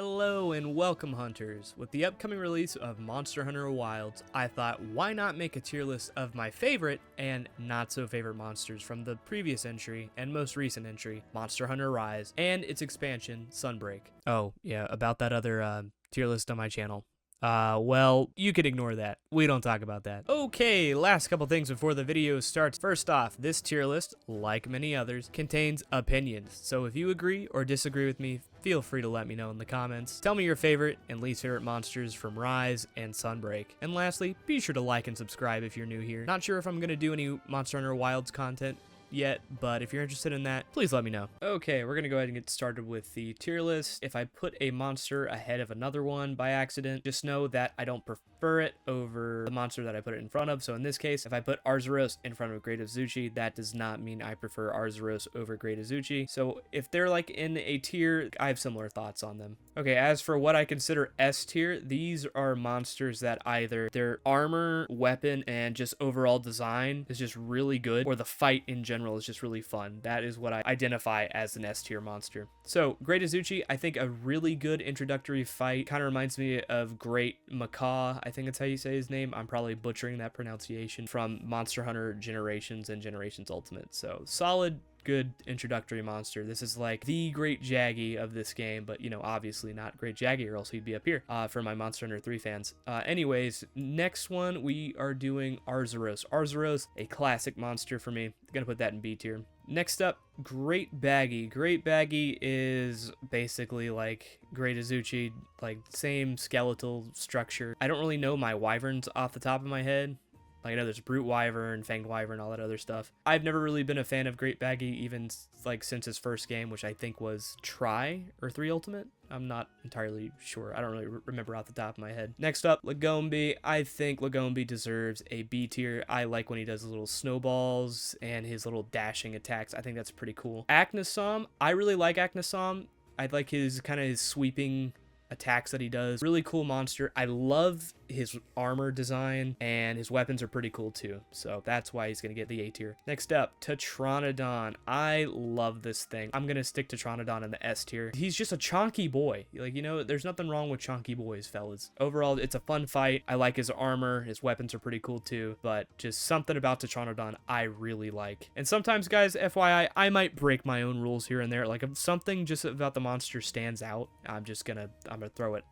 Hello and welcome, hunters. With the upcoming release of Monster Hunter Wilds, I thought why not make a tier list of my favorite and not so favorite monsters from the previous entry and most recent entry, Monster Hunter Rise, and its expansion, Sunbreak. Oh yeah, about that other tier list on my channel. Well, you could ignore that. We don't talk about that. Okay, last couple things before the video starts. First off, this tier list, like many others, contains opinions. So if you agree or disagree with me, feel free to let me know in the comments. Tell me your favorite and least favorite monsters from Rise and Sunbreak. And lastly, be sure to like and subscribe if you're new here. Not sure if I'm gonna do any Monster Hunter Wilds content yet, but if you're interested in that, please let me know. Okay, we're gonna go ahead and get started with the tier list. If I put a monster ahead of another one by accident, just know that I don't prefer it over the monster that I put it in front of. So in this case, if I put Arzuros in front of Great Azuchi, that does not mean I prefer Arzuros over Great Azuchi. So if they're like in a tier, I have similar thoughts on them. Okay, as for what I consider S tier, these are monsters that either their armor, weapon, and just overall design is just really good, or the fight in general is just really fun. That is what I identify as an S tier monster. So Great Azuchi, I think a really good introductory fight. Kind of reminds me of Great Macaw, I think that's how you say his name. I'm probably butchering that pronunciation, from Monster Hunter Generations and Generations Ultimate. So solid, good introductory monster. This is like the Great Jaggy of this game, but you know, obviously not Great Jaggy, or else he'd be up here for my Monster Hunter 3 fans. Anyways, next one we are doing Arzuros. Arzuros, a classic monster for me. Gonna put that in B tier. Next up, Great Baggy. Great Baggy is basically like Great Azuchi, like same skeletal structure. I don't really know my wyverns off the top of my head. Like, I know there's Brute Wyvern, Fanged Wyvern, all that other stuff. I've never really been a fan of Great Baggy, even like since his first game, which I think was Tri or 3 Ultimate. I'm not entirely sure. I don't really remember off the top of my head. Next up, Lagombi. I think Lagombi deserves a B tier. I like when he does his little snowballs and his little dashing attacks. I think that's pretty cool. Aknasom. I really like Aknasom. I like his kind of his sweeping attacks that he does. Really cool monster. I love his armor design, and his weapons are pretty cool too, so that's why he's gonna get the A tier. Next up, Tetranodon. I love this thing. I'm gonna stick Tetranodon in the S tier. He's just a chonky boy. Like, you know, there's nothing wrong with chonky boys, fellas. Overall, it's a fun fight. I like his armor. His weapons are pretty cool too, but just something about Tetranodon I really like. And sometimes, guys, FYI, I might break my own rules here and there. Like, if something just about the monster stands out, I'm gonna throw it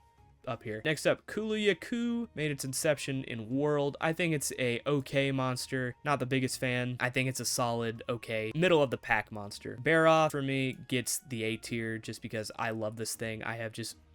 up here. Next up, Kulu-Ya-Ku made its inception in World. I think it's a okay monster. Not the biggest fan. I think it's a solid, okay, middle of the pack monster. Barroth, for me, gets the A tier just because I love this thing.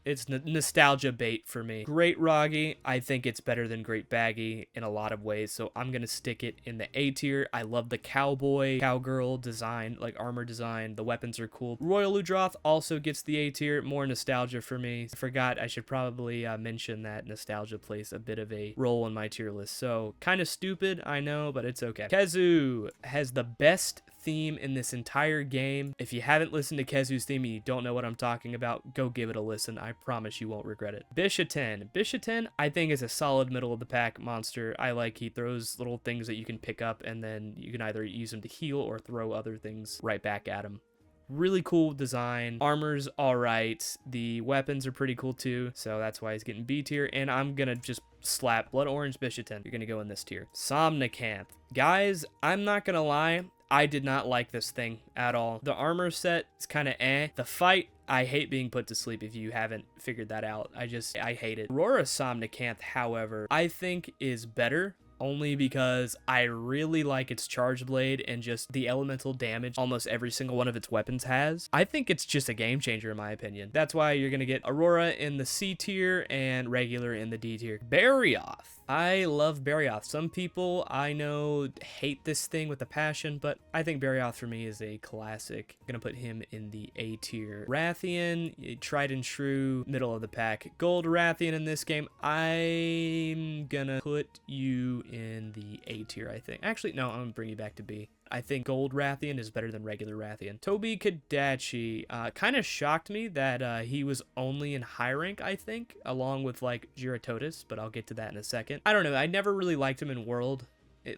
It's nostalgia bait for me. Great Roggy, I think it's better than Great Baggy in a lot of ways, so I'm gonna stick it in the A tier. I love the cowboy, cowgirl design, like armor design. The weapons are cool. Royal Ludroth also gets the A tier. More nostalgia for me. I forgot I should probably mention that nostalgia plays a bit of a role in my tier list. So kind of stupid, I know, but it's okay. Kezu has the best theme in this entire game. If you haven't listened to Kezu's theme and you don't know what I'm talking about, go give it a listen. I promise you won't regret it. Bishaten. Bishaten, I think, is a solid middle of the pack monster. I like he throws little things that you can pick up, and then you can either use them to heal or throw other things right back at him. Really cool design. Armor's all right. The weapons are pretty cool too, so that's why he's getting B tier. And I'm gonna just slap Blood Orange Bishaten. You're gonna go in this tier. Somnicanth. Guys, I'm not gonna lie, I did not like this thing at all. The armor set is kind of eh. The fight, I hate being put to sleep if you haven't figured that out. I hate it. Aurora Somnicanth, however, I think is better, only because I really like its charge blade and just the elemental damage almost every single one of its weapons has. I think it's just a game changer in my opinion. That's why you're gonna get Aurora in the C tier and regular in the D tier. Barioth. I love Barioth. Some people I know hate this thing with a passion, but I think Barioth for me is a classic. I'm gonna put him in the A tier. Rathian, tried and true, middle of the pack. Gold Rathian in this game, I'm gonna put you in the A tier, I think. Actually, no, I'm gonna bring you back to B. I think Gold Rathian is better than regular Rathian. Tobi Kadachi kind of shocked me that he was only in high rank, I think, along with like Giratotis, but I'll get to that in a second. I don't know. I never really liked him in World.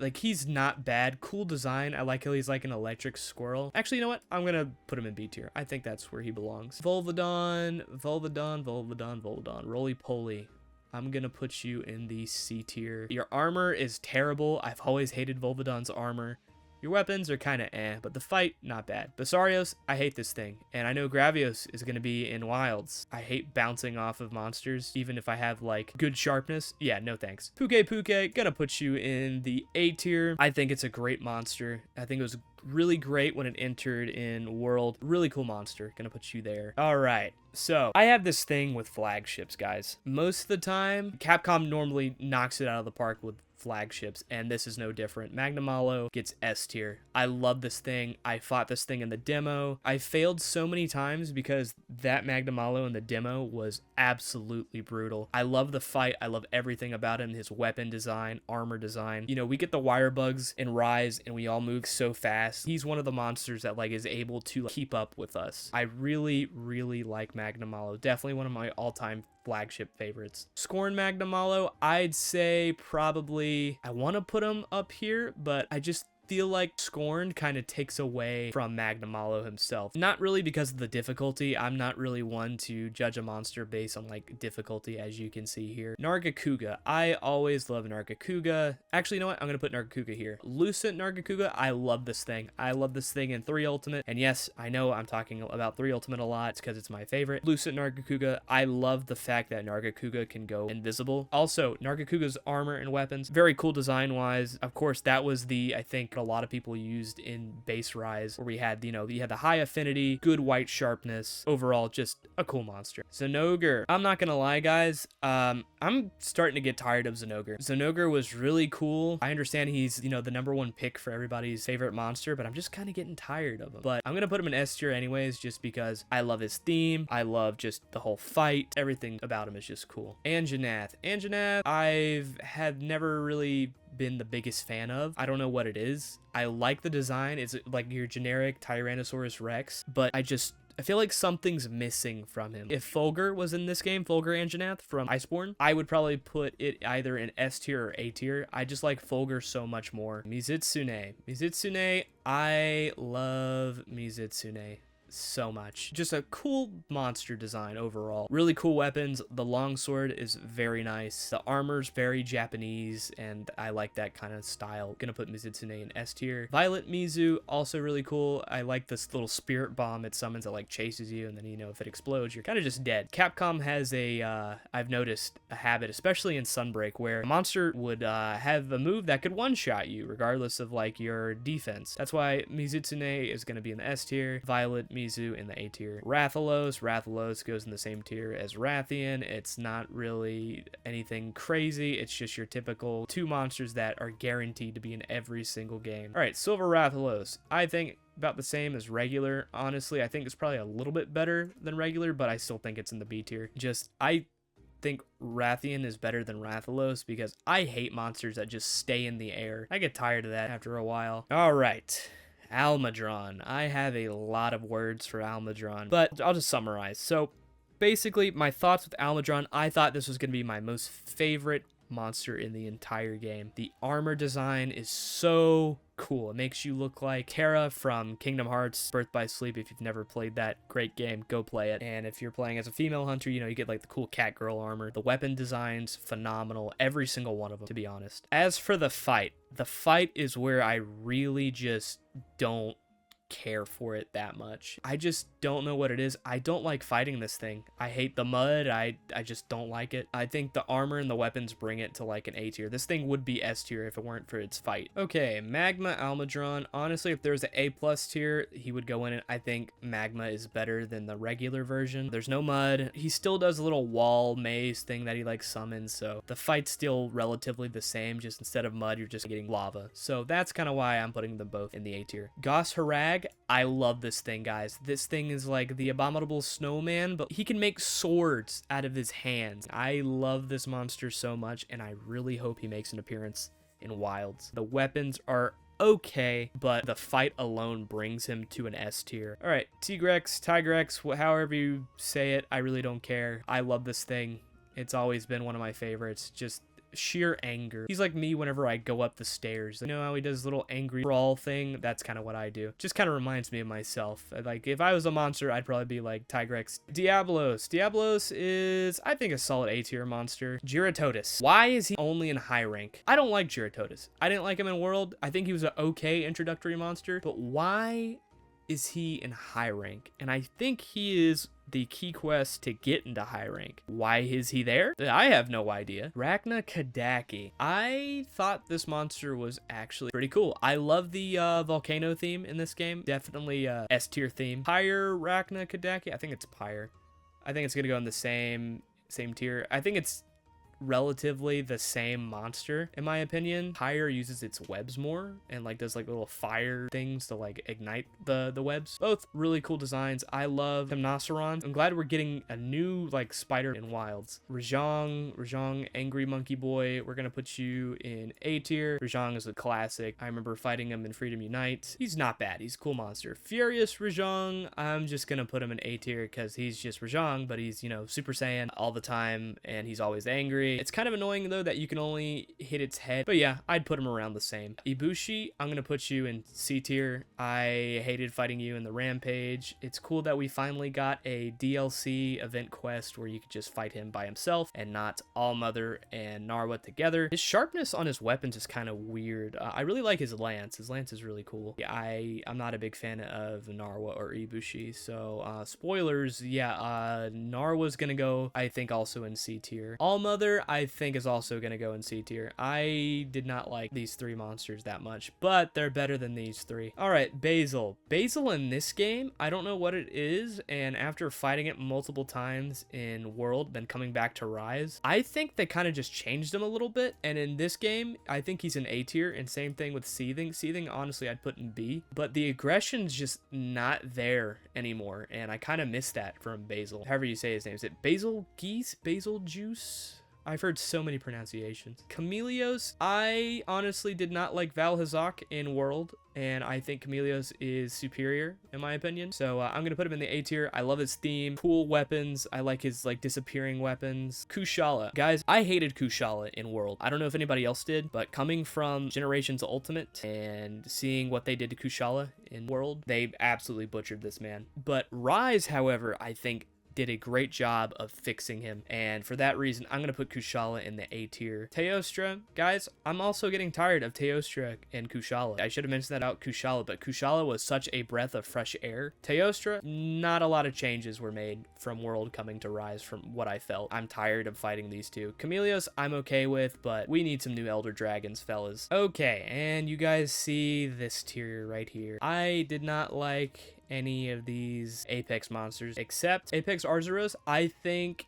Like, he's not bad. Cool design. I like how he's like an electric squirrel. Actually, you know what? I'm gonna put him in B tier. I think that's where he belongs. Volvidon, roly-poly. I'm gonna put you in the C tier. Your armor is terrible. I've always hated Volvidon's armor. Your weapons are kind of eh, but the fight, not bad. Basarios, I hate this thing. And I know Gravios is going to be in Wilds. I hate bouncing off of monsters, even if I have, like, good sharpness. Yeah, no thanks. Puke, gonna put you in the A tier. I think it's a great monster. I think it was really great when it entered in World. Really cool monster. Gonna put you there. All right. So, I have this thing with flagships, guys. Most of the time, Capcom normally knocks it out of the park with flagships, and this is no different. Magnamalo gets S tier. I love this thing. I fought this thing in the demo. I failed so many times because that Magnamalo in the demo was absolutely brutal. I love the fight. I love everything about him. His weapon design, armor design. You know, we get the wire bugs in Rise, and we all move so fast. He's one of the monsters that, like, is able to keep up with us. I really, really like Magnamalo. Definitely one of my all-time flagship favorites. Scorn Magnamalo, I'd say probably, I want to put him up here, but I just feel like Scorn kind of takes away from Magnamalo himself. Not really because of the difficulty. I'm not really one to judge a monster based on, like, difficulty, as you can see here. Nargacuga. I always love Nargacuga. Actually, you know what? I'm going to put Nargacuga here. Lucent Nargacuga. I love this thing. I love this thing in 3 Ultimate. And yes, I know I'm talking about 3 Ultimate a lot. It's because it's my favorite. Lucent Nargacuga. I love the fact that Nargacuga can go invisible. Also, Nargacuga's armor and weapons. Very cool design-wise. Of course, that was the, I think, a lot of people used in base Rise, where we had, you know, you had the high affinity, good white sharpness, overall just a cool monster. Zinogre, I'm not gonna lie, guys, I'm starting to get tired of Zinogre. Zinogre was really cool. I understand he's, you know, the #1 pick for everybody's favorite monster, but I'm just kind of getting tired of him. But I'm gonna put him in S tier anyways, just because I love his theme. I love just the whole fight. Everything about him is just cool. Anjanath, I've have never really been the biggest fan of. I don't know what it is. I like the design. It's like your generic Tyrannosaurus Rex, but I feel like something's missing from him. If Fulgur was in this game, Fulgur Anjanath from Iceborne, I would probably put it either in S tier or A tier. I just like Fulgur so much more. Mizitsune, I love Mizitsune so much. Just a cool monster design overall. Really cool weapons. The longsword is very nice. The armor's very Japanese, and I like that kind of style. Gonna put Mizitsune in S tier. Violet Mizu, also really cool. I like this little spirit bomb it summons that, like, chases you, and then, you know, if it explodes, you're kind of just dead. Capcom has I've noticed a habit, especially in Sunbreak, where a monster would have a move that could one-shot you, regardless of, like, your defense. That's why Mizitsune is gonna be in the S tier. Violet Mizu in the A tier. Rathalos goes in the same tier as Rathian. It's not really anything crazy. It's just your typical 2 monsters that are guaranteed to be in every single game. All right, Silver Rathalos. I think about the same as regular. Honestly, I think it's probably a little bit better than regular, but I still think it's in the B tier. I think Rathian is better than Rathalos because I hate monsters that just stay in the air. I get tired of that after a while. All right. Almudron. I have a lot of words for Almudron, but I'll just summarize. So basically, my thoughts with Almudron, I thought this was going to be my most favorite monster in the entire game. The armor design is so cool. It makes you look like Terra from Kingdom Hearts Birth by Sleep. If you've never played that great game, go play it. And if you're playing as a female hunter, you know, you get like the cool cat girl armor. The weapon designs phenomenal, every single one of them, to be honest. As for the fight is where I really just don't care for it that much. I just don't know what it is. I don't like fighting this thing. I hate the mud. I just don't like it. I think the armor and the weapons bring it to like an A tier. This thing would be S tier if it weren't for its fight. Okay, Magma Almudron. Honestly, if there's an A+ tier, he would go in it. I think Magma is better than the regular version. There's no mud. He still does a little wall maze thing that he like summons, so the fight's still relatively the same. Just instead of mud, you're just getting lava. So that's kind of why I'm putting them both in the A tier. Goss Harag. I love this thing, guys. This thing is like the abominable snowman, but he can make swords out of his hands. I love this monster so much, and I really hope he makes an appearance in Wilds. The weapons are okay, but the fight alone brings him to an S tier. All right, Tigrex, however you say it, I really don't care. I love this thing. It's always been one of my favorites. Just sheer anger. He's like me whenever I go up the stairs. You know how he does his little angry brawl thing? That's kind of what I do. Just kind of reminds me of myself. Like, if I was a monster, I'd probably be like Tigrex. Diablos. Diablos is, I think, a solid A tier monster. Gyarados. Why is he only in high rank? I don't like Gyarados. I didn't like him in World. I think he was an okay introductory monster, but why is he in high rank? And I think he is the key quest to get into high rank. Why is he there? I have no idea. Rachna Kadaki. I thought this monster was actually pretty cool. I love the volcano theme in this game. Definitely S tier theme. Pyre Rachna Kadaki. I think it's Pyre. I think it's gonna go in the same tier. I think it's relatively the same monster in my opinion. Pyre uses its webs more and like does like little fire things to like ignite the webs. Both really cool designs. I love Hymnoceron. I'm glad we're getting a new like spider in wilds. Rajang, Angry Monkey Boy. We're gonna put you in A tier. Rajang is a classic. I remember fighting him in Freedom Unite. He's not bad. He's a cool monster. Furious Rajang. I'm just gonna put him in A tier because he's just Rajang, but he's, you know, Super Saiyan all the time and he's always angry. It's kind of annoying though that you can only hit its head, but yeah, I'd put him around the same. Ibushi, I'm gonna put you in C tier. I hated fighting you in the Rampage. It's cool that we finally got a DLC event quest where you could just fight him by himself and not Allmother and Narwa together. His sharpness on his weapons is kind of weird. I really like his lance. His lance is really cool. Yeah, I'm not a big fan of Narwa or Ibushi, so spoilers, yeah, Narwa's gonna go, I think, also in C tier. Allmother, I think, is also going to go in C tier. I did not like these three monsters that much, but they're better than these three. All right, Basil. Basil in this game, I don't know what it is, and after fighting it multiple times in World, then coming back to Rise, I think they kind of just changed him a little bit, and in this game, I think he's in A tier, and same thing with Seething. Seething, honestly, I'd put in B, but the aggression's just not there anymore, and I kind of miss that from Basil. However you say his name. Is it Basil Geese? Basil Juice? I've heard so many pronunciations. Chameleos, I honestly did not like Valhazak in World, and I think Chameleos is superior in my opinion. So I'm gonna put him in the A tier. I love his theme, cool weapons. I like his like disappearing weapons. Kushala, guys, I hated Kushala in World. I don't know if anybody else did, but coming from Generations Ultimate and seeing what they did to Kushala in World, they absolutely butchered this man. But Rise, however, I think did a great job of fixing him, and for that reason I'm gonna put Kushala in the A tier. Teostra, guys, I'm also getting tired of Teostra and Kushala. I should have mentioned that about Kushala, but Kushala was such a breath of fresh air. Teostra, not a lot of changes were made from World coming to Rise from what I felt. I'm tired of fighting these two. Chameleos, I'm okay with, but we need some new Elder Dragons, fellas. Okay, and you guys see this tier right here. I did not like any of these Apex monsters except Apex Arzuros. I think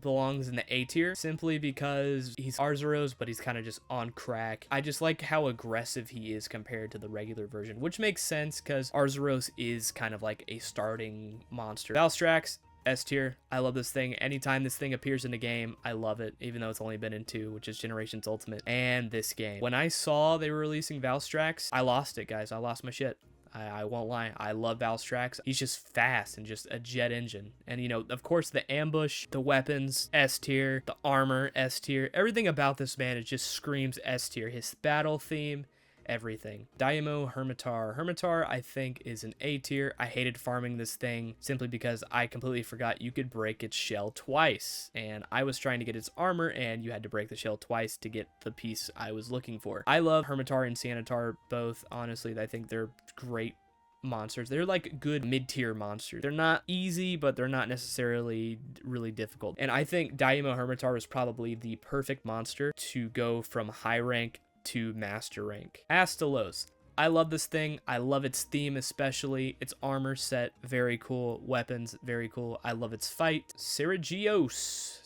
belongs in the A tier simply because he's Arzuros, but he's kind of just on crack. I just like how aggressive he is compared to the regular version, which makes sense because Arzuros is kind of like a starting monster. Valstrax, S tier. I love this thing. Anytime this thing appears in a game, I love it, even though it's only been in 2, which is Generations Ultimate and this game. When I saw they were releasing Valstrax, I lost it, guys. I lost my shit. I won't lie. I love Valstrax. He's just fast and just a jet engine. And, you know, of course, the ambush, the weapons, S tier, the armor, S tier. Everything about this man, it just screams S tier. His battle theme, everything. Daimo Hermitar. Hermitar, I think, is an A tier. I hated farming this thing simply because I completely forgot you could break its shell twice. And I was trying to get its armor, and you had to break the shell twice to get the piece I was looking for. I love Hermitar and Sanitar both. Honestly, I think they're great monsters. They're like good mid-tier monsters. They're not easy, but they're not necessarily really difficult. And I think Daimo Hermitar is probably the perfect monster to go from high rank to master rank. Astalos. I love this thing. I love its theme, especially its armor set. Very cool. Weapons, very cool. I love its fight. Seregios,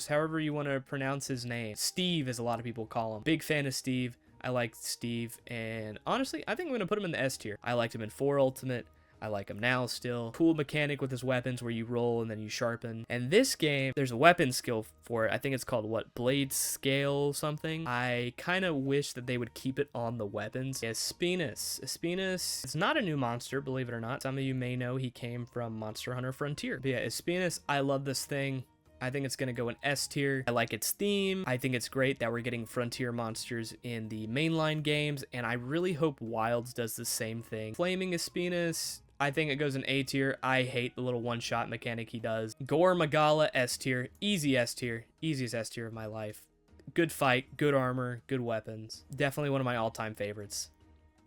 however you want to pronounce his name. Steve, as a lot of people call him. Big fan of Steve. I like Steve, and honestly, I think I'm going to put him in the S tier. I liked him in 4 Ultimate. I like him now still. Cool mechanic with his weapons where you roll and then you sharpen. And this game, there's a weapon skill for it. I think it's called, what, Blade Scale something? I kind of wish that they would keep it on the weapons. Espinus. Espinus is not a new monster, believe it or not. Some of you may know he came from Monster Hunter Frontier. But yeah, Espinus, I love this thing. I think it's going to go in S tier. I like its theme. I think it's great that we're getting frontier monsters in the mainline games, and I really hope Wilds does the same thing. Flaming Espinas, I think it goes in A tier. I hate the little one-shot mechanic he does. Gore Magala, S tier. Easy S tier. Easiest S tier of my life. Good fight, good armor, good weapons. Definitely one of my all-time favorites.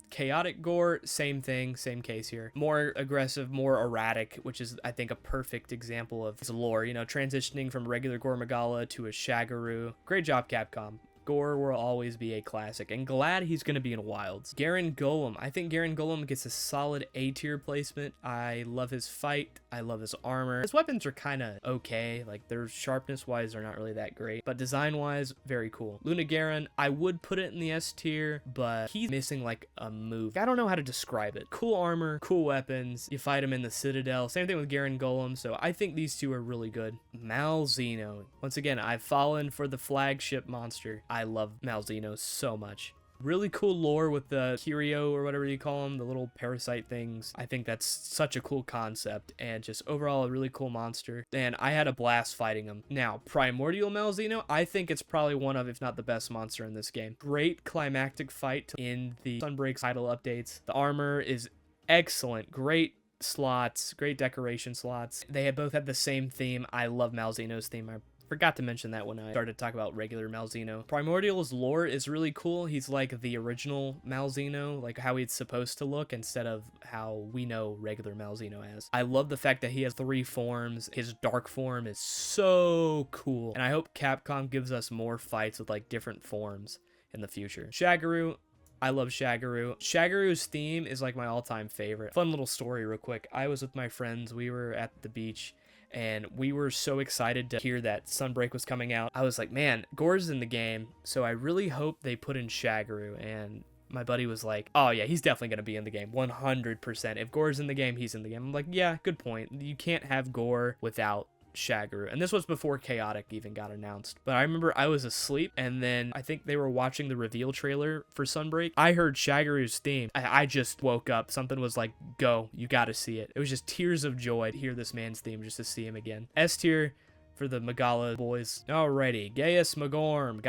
Chaotic Gore, same thing, same case here. More aggressive, more erratic, which is, I think, a perfect example of his lore. You know, transitioning from regular Gore Magala to a Shagaru. Great job, Capcom. Gore will always be a classic, and glad he's going to be in Wilds. Garen Golem. I think Garen Golem gets a solid A tier placement. I love his fight. I love his armor. His weapons are kind of okay. Like, their sharpness-wise, they're not really that great. But design-wise, very cool. Luna Garen, I would put it in the S tier, but he's missing, like, a move. I don't know how to describe it. Cool armor, cool weapons. You fight him in the Citadel. Same thing with Garen Golem, so I think these two are really good. Malzeno. Once again, I've fallen for the flagship monster. I love Malzeno so much. Really cool lore with the Curio or whatever you call them, the little parasite things. I think that's such a cool concept, and just overall a really cool monster. And I had a blast fighting him. Now, Primordial Malzeno, I think it's probably one of, if not the best monster in this game. Great climactic fight in the Sunbreak title updates. The armor is excellent. Great slots, great decoration slots. They both have the same theme. I love Malzeno's theme. I forgot to mention that when I started to talk about regular Malzeno. Primordial's lore is really cool. He's like the original Malzeno, like how he's supposed to look instead of how we know regular Malzeno as. I love the fact that he has 3 forms. His dark form is so cool. And I hope Capcom gives us more fights with like different forms in the future. Shagaru. I love Shagaru. Shagaru's theme is like my all-time favorite. Fun little story real quick. I was with my friends. We were at the beach, and we were so excited to hear that Sunbreak was coming out. I was like, man, Gore's in the game, so I really hope they put in Shagaru. And my buddy was like, oh yeah, he's definitely going to be in the game, 100%. If Gore's in the game, he's in the game. I'm like, yeah, good point. You can't have Gore without Shagaru. And this was before Chaotic even got announced. But I remember I was asleep, and then I think they were watching the reveal trailer for Sunbreak. I heard Shagaru's theme. I just woke up. Something was like, go, you gotta see it. It was just tears of joy to hear this man's theme, just to see him again. S tier for the Magala boys. Alrighty, Gaius Magorm,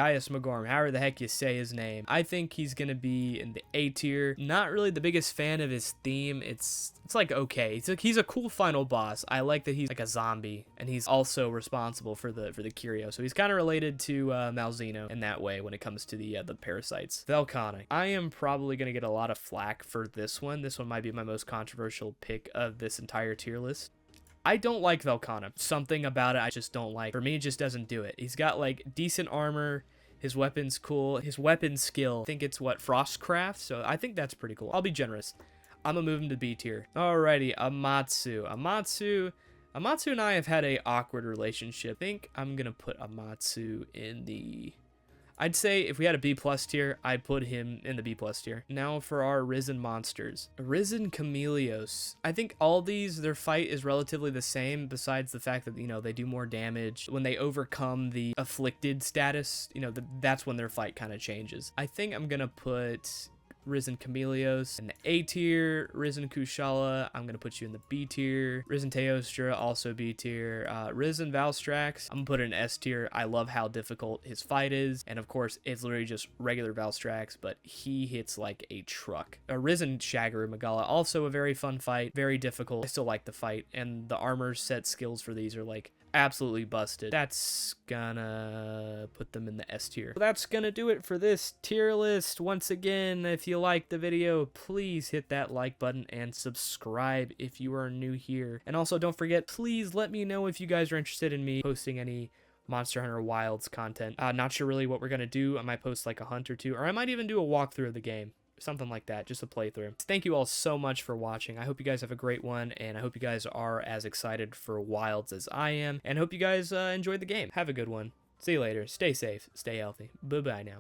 however the heck you say his name. I think he's gonna be in the A tier. Not really the biggest fan of his theme. It's like okay. He's a cool final boss. I like that he's like a zombie, and he's also responsible for the Curio. So he's kind of related to Malzeno in that way when it comes to the parasites. Velconic. I am probably gonna get a lot of flack for this one. This one might be my most controversial pick of this entire tier list. I don't like Velcana. Something about it I just don't like. For me, it just doesn't do it. He's got like decent armor. His weapon's cool. His weapon skill, I think it's what, Frostcraft? So I think that's pretty cool. I'll be generous. I'm gonna move him to B tier. Alrighty, Amatsu. Amatsu and I have had a awkward relationship. I think I'm gonna put Amatsu in the... I'd say if we had a B+ tier, I'd put him in the B+ tier. Now for our Risen monsters. Risen Chameleos. I think all these, their fight is relatively the same, besides the fact that, you know, they do more damage. When they overcome the afflicted status, you know, that's when their fight kind of changes. I think I'm gonna put Risen Chameleos in the A tier. Risen Kushala, I'm gonna put you in the B tier. Risen Teostra, also B tier. Risen Valstrax, I'm gonna put it in S tier. I love how difficult his fight is, and of course it's literally just regular Valstrax, but he hits like a truck. Risen Shagaru Magala, also a very fun fight, very difficult. I still like the fight, and the armor set skills for these are like absolutely busted. That's gonna put them in the S tier. So that's gonna do it for this tier list. Once again, if you liked the video, please hit that like button and subscribe if you are new here. And also don't forget, please let me know if you guys are interested in me posting any Monster Hunter Wilds content. Not sure really what we're gonna do. I might post like a hunt or two, or I might even do a walkthrough of the game. Something like that, just a playthrough. Thank you all so much for watching. I hope you guys have a great one, and I hope you guys are as excited for Wilds as I am, and hope you guys enjoyed the game. Have a good one. See you later. Stay safe. Stay healthy. Bye-bye now.